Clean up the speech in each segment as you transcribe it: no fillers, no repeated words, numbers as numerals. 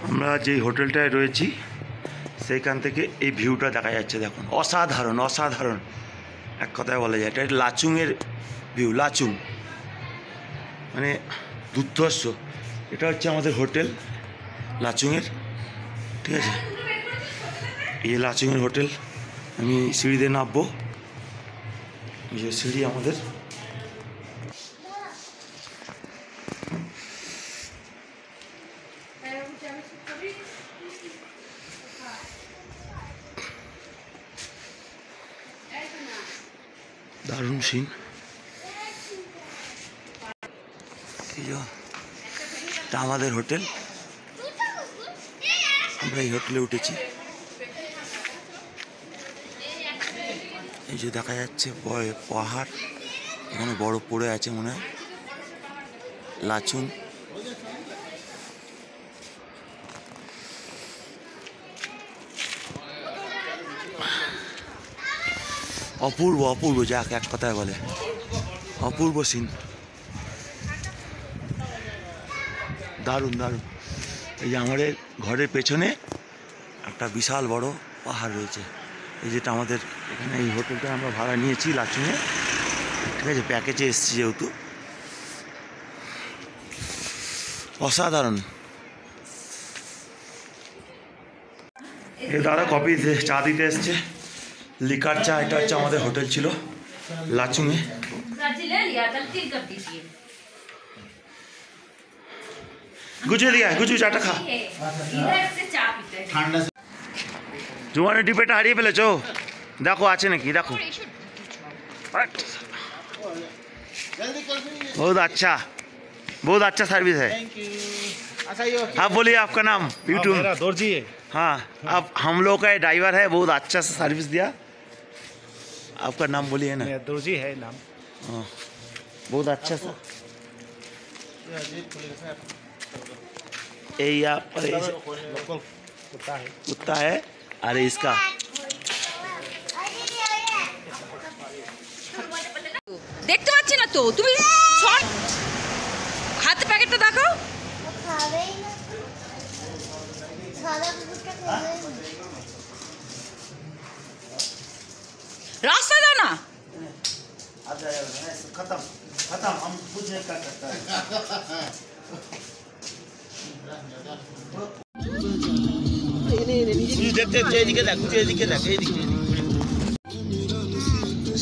আমরা যেই হোটেলটায় রয়েছি সেইখান থেকে এই ভিউটা দেখা যাচ্ছে, দেখুন অসাধারণ অসাধারণ, এক কথায় বলা যায় এটা লাচুংয়ের ভিউ। লাচুং মানে দুর্ধর্ষ। এটা হচ্ছে আমাদের হোটেল লাচুংয়ের, ঠিক আছে। এই যে লাচুংয়ের হোটেল, আমি সিঁড়িতে নামবো, এই যে সিঁড়ি আমাদের। দারুণ সিন। এটা আমাদের হোটেল, আমরা এই হোটেলে উঠেছি। এই যে দেখা যাচ্ছে পাহাড়, এখানে বড় পড়ে আছে মনে হয়, লাচুং। অপূর্ব অপূর্ব, যাক এক কথায় বলে অপূর্ব সিন, দারুণ দারুণ। এই যে আমাদের ঘরের পেছনে একটা বিশাল বড় পাহাড় রয়েছে। এই যেটা আমাদের এখানে এই হোটেলটা আমরা ভাড়া নিয়েছি লাচুংয়ে, ঠিক আছে, প্যাকেজে এসেছি যেহেতু। অসাধারণ। এই দাদা কফি চা দিতে এসছে, লিকার চা। এটা হচ্ছে আমাদের হোটেল ছিল লাচুংয়ে। गुजू दिया है, गुजू चाटा खा। जुआने डिब्बेटा हारिए फेलेছো, देखो আছে নাকি দেখো। बहुत अच्छा सर्विस है। आप बोलिए आपका नाम? यूट्यूब मेरा दर्जी है। हाँ, अब हम लोग का ड्राइवर है, बहुत अच्छा सा सर्विस दिया। आपका नाम बोलिए ना? मेरा दर्जी है नाम। हाँ, बहुत अच्छा सा। ये यहाँ पर कुत्ता है, अरे इसका দেখতে পাচ্ছি না তো, তুমি হাতে প্যাকেটটা দেখাও। রাস্তা দাও না। खत्म खत्म, हम कुछ नहीं कर सकते।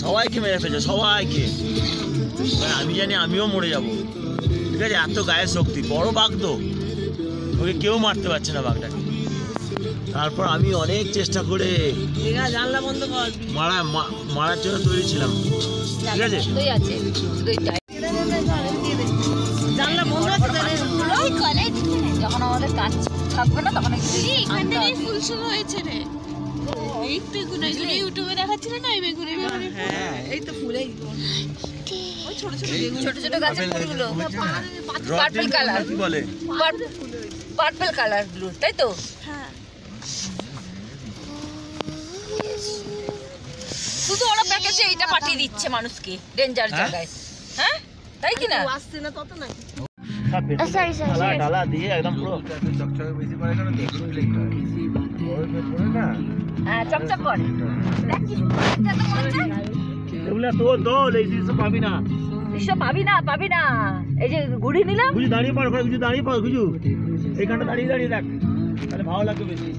সবাইকে মেরে ফেলছে, সবাইকে। আমি জানি আমিও মরে যাব, ঠিক আছে। এত গায়ের শক্তি, বড় বাঘ তো, ওকে কেউ মারতে পারছে না বাঘটাকে। তারপর আমি অনেক চেষ্টা করে জানলা বন্ধ কর, মারার জন্য তৈরি ছিলাম, ঠিক আছে। জানলা বন্ধ আছে, যখন আমাদের কাজ থাকবে না তখন ফুল শুরু হয়েছে রে। একটু ইউটিউবে দেখাচ্ছিল না, এই বেগুনি বেগুনি। হ্যাঁ, এই তো ফুলেই ছোট ছোট ছোট গাছের ফুলগুলো পার্পল কালার, কি বলে পার্পল কালার ব্লু, তাই তো? হ্যাঁ, শুধু ওরা প্যাকেজে এইটা পাঠিয়ে দিচ্ছে মানুষকে ডেঞ্জার জায়গায়, হ্যাঁ তাই কি না? আসছে না তত না। डाला दिए एकदम पूरा চকচক করে। এগুলা তো দো লেসি সব পাবি না, এসব পাবি না। এই যে গুড়ি নিলাম, গুজু দাঁড়িয়ে পড়, গুজু দাঁড়িয়ে পড়, গুজু এইখানটা দাঁড়িয়ে দাঁড়িয়ে দেখ, তাহলে ভালো লাগবে বেশি।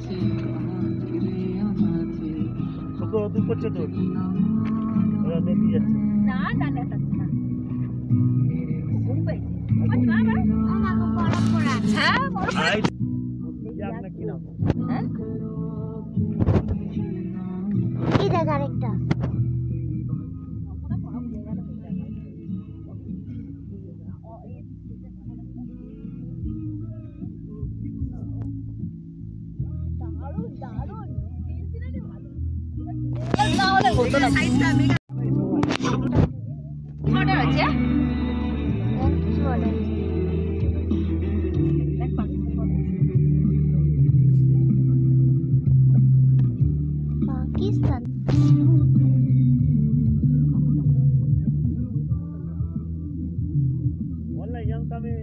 তোকে তুই করছে তোর ওরা দেখি যাচ্ছে না জানে না ঘুম পেয়েছে। হ্যাঁ আই আপনার কি নাম? হ্যাঁ এই দেখ আরেকটা। তাহলে হতো না। অর্ডার আছে পাকিস্তান। বললাই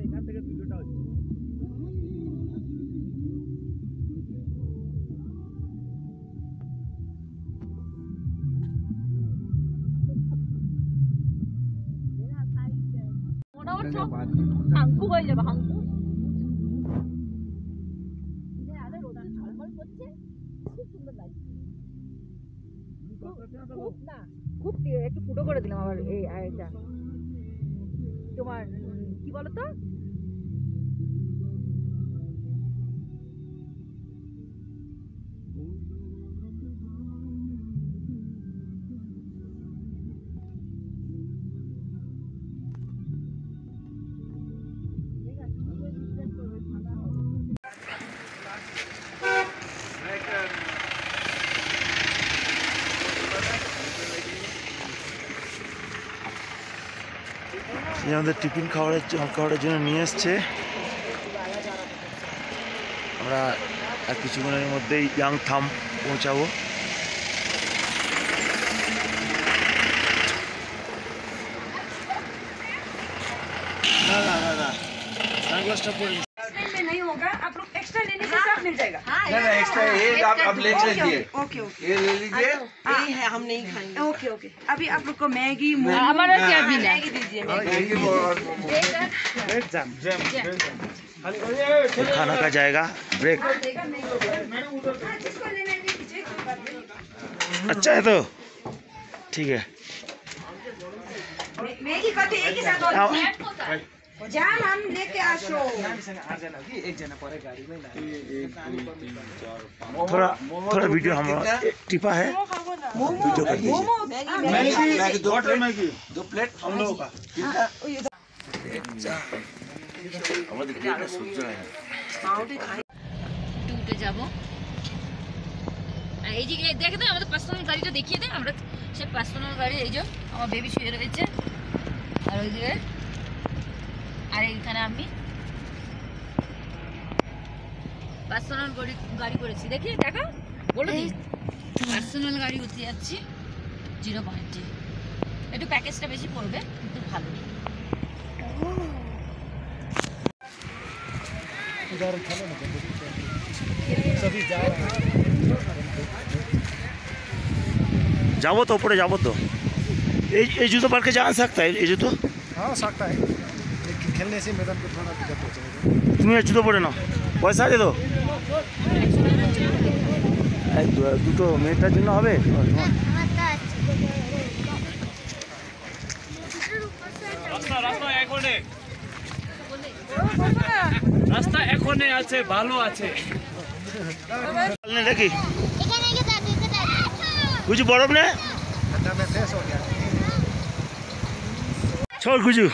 এখান থেকে ভিডিওটা হচ্ছে। হাঙ্কু হয়ে যাবে হাঙ্কু আলো রোদা ঝলমল করছে খুব সুন্দর লাগছে খুব না খুব একটু ফুটো করে দিলাম আবার এই এটা তোমার কি বলো তো আমাদের টিফিন খাবারের জন্য নিয়ে এসছে আমরা আর কিছুক্ষণের মধ্যেই ইয়াংথাম পৌঁছাবো সানগ্লাসটা পরে नहीं होगा आप लोग एक्स्ट्रा लेने से सब मिल जाएगा ना एक्स्ट्रा ये आप ले लीजिए ओके ओके ये ले लीजिए यही है हम नहीं खाएंगे ओके ओके अभी आप लोग को मैगी हमारा क्या बिल है मैगी दीजिए खाना का जाएगा ब्रेक अच्छा है तो ठीक है मैगी कते एक ही साथ जान हम लेके आशो थोड़ा वीडियो हमारा टिपा है वीडियो कर दीजिए मैगी दो प्लेट हम लोगों का আমাদের গ্রিলটা সহ্য হয় না উঠে যাব এই যে দেখে তো আমাদের পার্সোনাল গাড়িটা দেখিয়ে দেয় আমরা সে পার্সোনাল গাড়ি এই যে আমার বেবি শুয়ে রয়েছে আর ওই দিকে আর এইখানে আমি পার্সোনাল গাড়ি করেছি দেখি দেখো বলে দিই পার্সোনাল গাড়ি উঠে যাচ্ছি 0 পয়েন্টে একটু প্যাকেজটা বেশি পড়বে কিন্তু ভালো जाबो तो ऊपर जाबो तो ये जूतो पार के जा सकता है ये जूतो हाँ सकता है लेकिन खेलने से मैदान को थोड़ा दिक्कत हो जाएगा তুমি ये जूतो पड़े ना पैसा दे दो দুটো মেয়েটার জন্য হবে রাস্তা এখনে আছে ভালো আছে দেখি গুজু বরফ নে छोड़ गुजू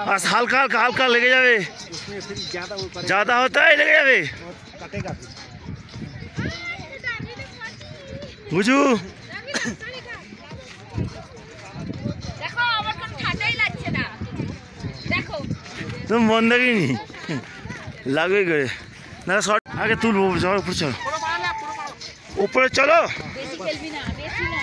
बस हल्का हल्का हल्का लेके जावे उसमें फिर ज्यादा होता है लेके जावे कटेगा गुजू দেখো আমার কোনো ঠান্ডাই লাগছে না দেখো तुम बंदगी नहीं लागे गए ना शॉट आगे तुल जाओ ऊपर चलो ऊपर चलो বেশি খেলবি না বেশি না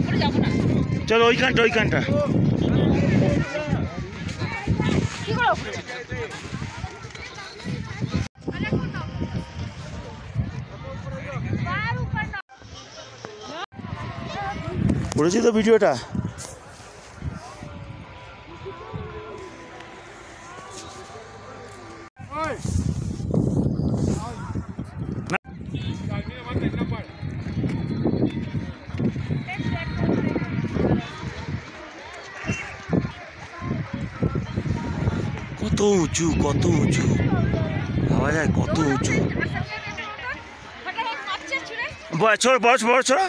উপরে যাবো না चलो ওই কানটা কি করো উপরে করেছি তো ভিডিওটা কত উঁচু ভাবা যায় কত উঁচু বড় ছোড়া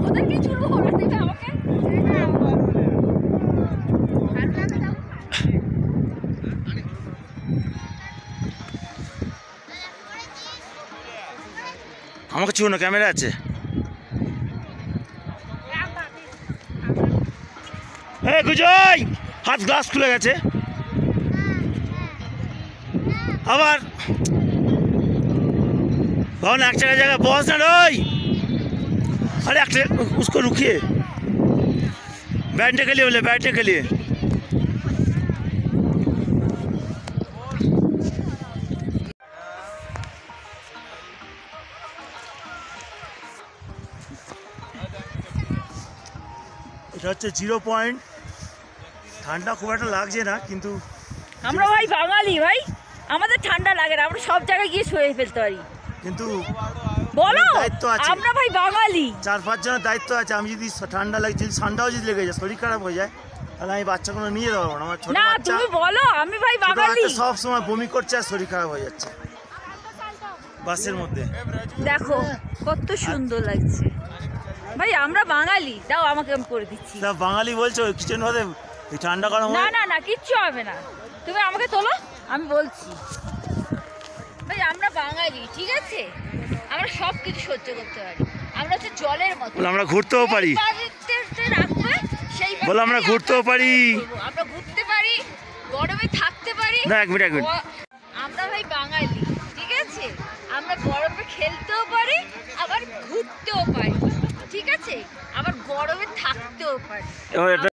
ওদেরকে চুলবো ওরা দেবে আমাকে আমাকে ছিল না ক্যামেরা আছে গুজয় হাত গ্লাস খুলে গেছে আবার भावना एक जगह बॉस ना रोई अरे उसको रुकिए बैठने के लिए बोले बैठने के लिए এটা হচ্ছে 0 পয়েন্ট ঠান্ডা খুব একটা লাগছে না কিন্তু আমরা ভাই বাঙালি ভাই আমাদের ঠান্ডা লাগে না আমরা সব জায়গায় গিয়ে শুয়ে ফেলতে পারি কিন্তু বলো দায়িত্ব আছে আমরা ভাই বাঙালি 4-5 জনের দায়িত্ব আছে আমি যদি ঠান্ডা লাগে যদি ঠান্ডাও যদি লেগে যায় শরীর খারাপ হয়ে যায় তাহলে আমি বাচ্চাগুলো নিয়ে যেতে পারবো না আমার ছোট না বাচ্চা তুমি বলো আমি ভাই বাঙালি সব সময় বমি করছে আর শরীর খারাপ হয়ে যাচ্ছে বাসের মধ্যে দেখো কত সুন্দর লাগছে ভাই আমরা বাঙালি দাও আমাকে আমি করে দিচ্ছি তা বাঙালি বলছো কিচেন হতে এই ঠান্ডা গরম না না না কিচ্ছু হবে না তুমি আমাকে তোলো আমি বলছি ভাই আমরা বাঙালি ঠিক আছে আমরা সব কিছু সহ্য করতে পারি আমরা হচ্ছে জলের মতো আমরা ঘুরতেও পারি রাখবে সেই বলো আমরা ঘুরতেও পারি আমরা ঘুরতে পারি গরমে থাকতে পারি না এক মিনিট আমরা ভাই বাঙালি ঠিক আছে আমরা গরমে খেলতেও পারি আবার ঘুরতেও পারি ঠিক আছে আবার গরমে থাকতেও পারি এবার এটা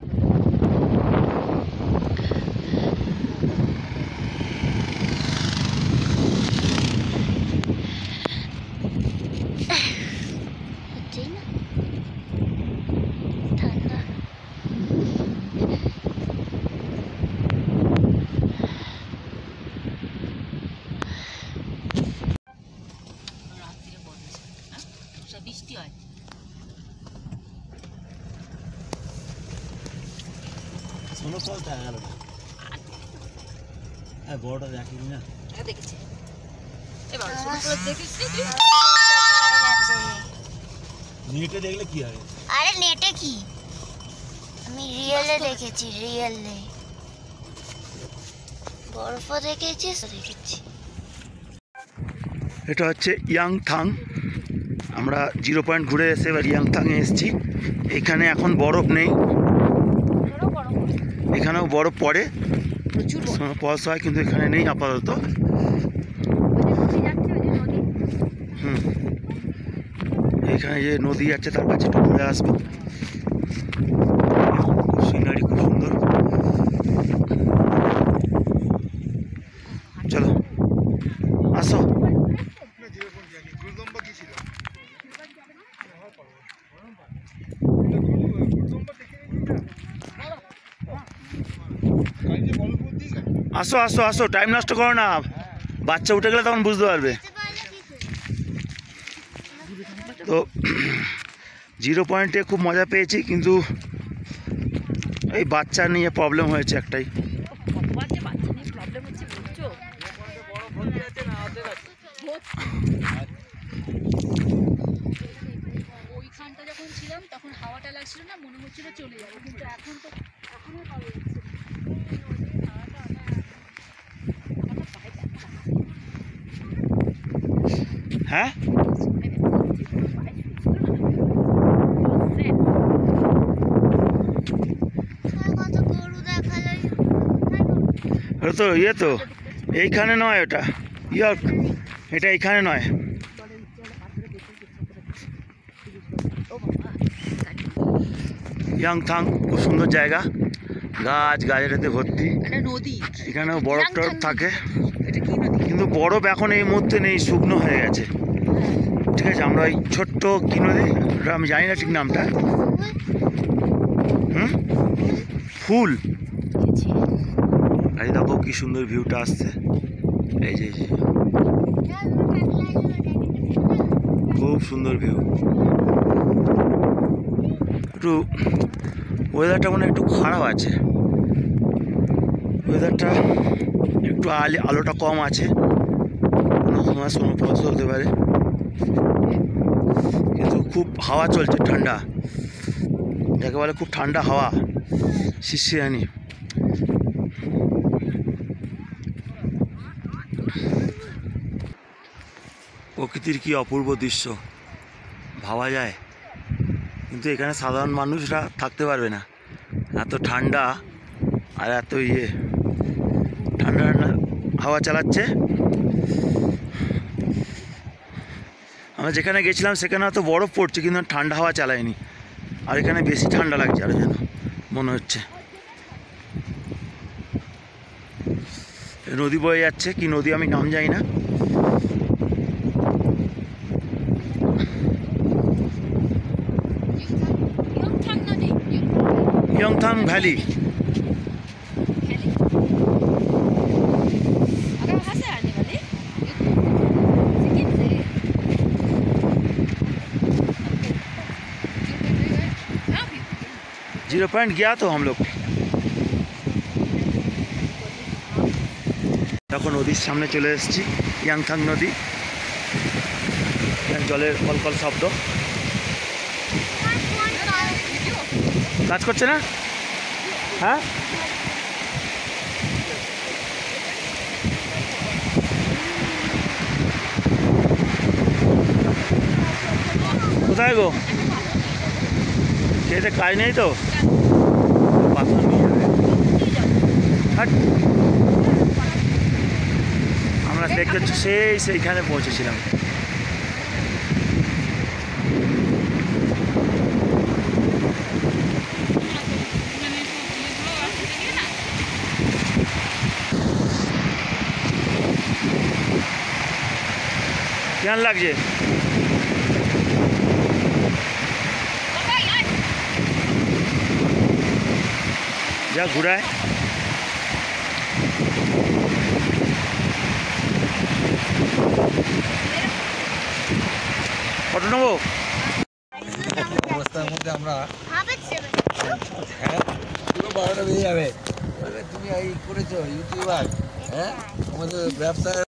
বৃষ্টি হয় শোনো সব দেখা গেল হ্যাঁ বড়টা দেখিনি না দেখেছি এবার ছোটগুলো দেখিস তুই নেটে দেখলে কি হবে আরে নেটে কি আমি রিয়েলে দেখেছি রিয়েলে বরফ দেখেছি দেখেছি এটা হচ্ছে ইয়াংথাং আমরা 0 পয়েন্ট ঘুরে এসে এবার ইয়াংথাংয়ে এসেছি এখানে এখন বরফ নেই এখানেও বরফ পড়ে পলস হয় কিন্তু এখানে নেই আপাতত এখানে যে নদী আছে তার কাছে একটু ঘুরে আসবো সিনারি খুব সুন্দর চলো আসো আসো আসো আসো টাইম নষ্ট করো না বাচ্চা উঠে গেলে তখন বুঝতে পারবে তো 0 পয়েন্টে খুব মজা পেয়েছি কিন্তু এই বাচ্চা নিয়ে প্রবলেম হয়েছে একটাই ওইখানটা যখন ছিলাম তখন হাওয়াটা লাগছিল না মনে হচ্ছিল চলে যাবো কিন্তু এখন তো এখনো পাওয়া যাচ্ছে হ্যাঁ কত গরু দেখালো ওটা তো ইয়ে তো এইখানে নয় ওটা ইয়র্ক এটা এইখানে নয় ইয়াংথাং খুব সুন্দর জায়গা গাছ গাছেরাতে ভর্তি নদী এখানেও বরফ টরফ থাকে কিন্তু বরফ এখন এই মুহূর্তে নেই শুকনো হয়ে গেছে ঠিক আছে আমরা ওই ছোট্ট কি নদী ওটা আমি জানি না ঠিক নামটা ফুল এই দেখো কি সুন্দর ভিউটা আসছে এই যে খুব সুন্দর ভিউ একটু ওয়েদারটা মানে একটু খারাপ আছে ওয়েদারটা একটু আলোটা কম আছে কোনো সময় স্নোফলস হতে পারে কিন্তু খুব হাওয়া চলছে ঠান্ডা যাকে বলে খুব ঠান্ডা হাওয়া শিরশিরানি প্রকৃতির কি অপূর্ব দৃশ্য ভাবা যায় কিন্তু এখানে সাধারণ মানুষরা থাকতে পারবে না এত ঠান্ডা আর এত ঠান্ডা ঠান্ডা হাওয়া চালাচ্ছে। আমরা যেখানে গেছিলাম সেখানে হয়তো বরফ পড়ছে, কিন্তু ঠান্ডা হাওয়া চালায়নি। আর এখানে বেশি ঠান্ডা লাগছে আরো যেন মনে হচ্ছে। নদী বয়ে যাচ্ছে, কি নদী আমি নাম জানি না। ইয়ংথাং ভ্যালি। अगर वहाँ से आने वाले सिक्किम से 0 पॉइंट गया तो हम लोग। তখন নদীর সামনে চলে এসেছি, ইয়াংথাং নদী। জলের কলকল শব্দ। কাজ করছে না? হ্যাঁ, কোথায় গো? খেতে কাজ নেই তো? পাথর নিয়ে যাবে। হাট। আমরা দেখতে সেইখানে পৌঁছেছিলাম। কেমন লাগছে? যা ঘুরায়। ফটো নেবো? অবস্থার মধ্যে আমরা পুরো 12টা বেজে যাবে। তুমি এই করেছো ইউটিউবার, হ্যাঁ আমাদের ব্যবসা